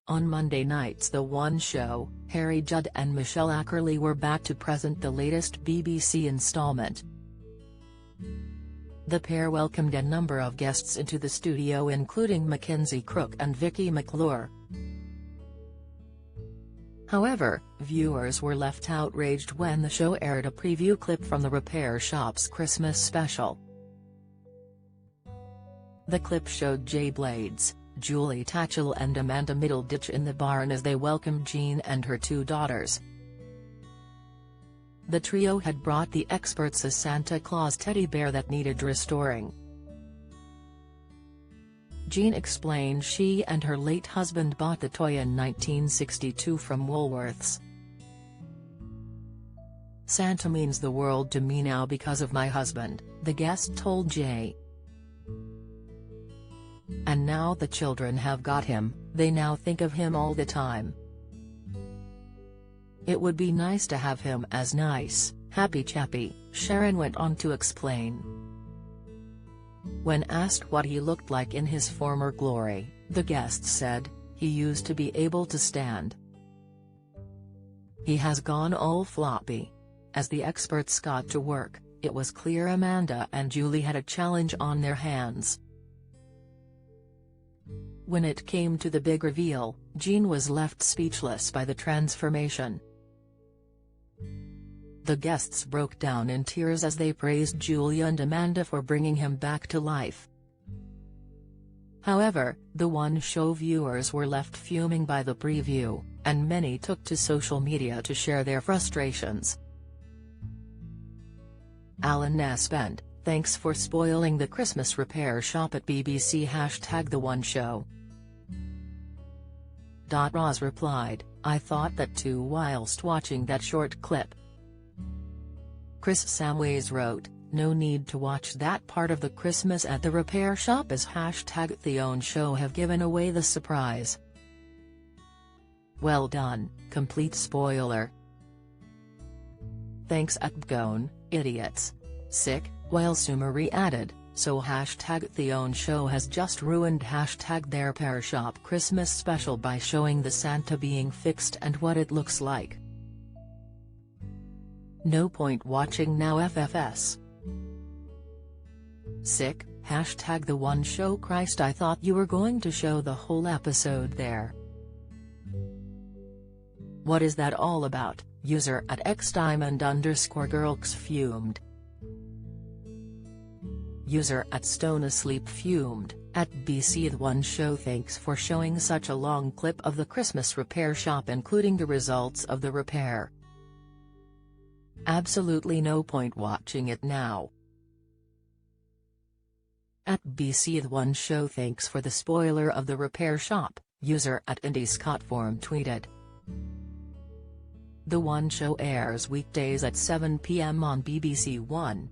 On Monday night's The One Show, Harry Judd and Michelle Ackerley were back to present the latest BBC installment. The pair welcomed a number of guests into the studio, including Mackenzie Crook and Vicky McClure. However, viewers were left outraged when the show aired a preview clip from the repair shop's Christmas special. The clip showed Jay Blades, Julie Tatchell and Amanda Middleditch in the barn as they welcomed Jean and her two daughters. The trio had brought the experts a Santa Claus teddy bear that needed restoring. Jean explained she and her late husband bought the toy in 1962 from Woolworths. "Santa means the world to me now because of my husband," the guest told Jay. "And now the children have got him, they now think of him all the time. It would be nice to have him as nice, happy chappy," Sharon went on to explain. When asked what he looked like in his former glory, the guest said, "He used to be able to stand. He has gone all floppy." As the experts got to work, it was clear Amanda and Julie had a challenge on their hands. When it came to the big reveal, Jean was left speechless by the transformation. The guests broke down in tears as they praised Julie and Amanda for bringing him back to life. However, The One Show viewers were left fuming by the preview, and many took to social media to share their frustrations. Alan Nespend, "Thanks for spoiling the Christmas repair shop at BBC #The One Show." Roz replied, "I thought that too whilst watching that short clip." Chris Samways wrote, "No need to watch that part of the Christmas at the repair shop as #The Own Show have given away the surprise. Well done, complete spoiler. Thanks @Gone, idiots. Sick," while Sumari added, "So #The Own Show has just ruined their repair shop Christmas special by showing the Santa being fixed and what it looks like. No point watching now FFS. Sick, #The One Show Christ, I thought you were going to show the whole episode there. What is that all about?" User @xdiamond_girls fumed. User @stoneasleep fumed, @BC The One Show, "Thanks for showing such a long clip of the Christmas repair shop including the results of the repair. Absolutely no point watching it now." @BC The One Show, "Thanks for the spoiler of the repair shop," user @IndyScottForm tweeted. The One Show airs weekdays at 7 p.m. on BBC One.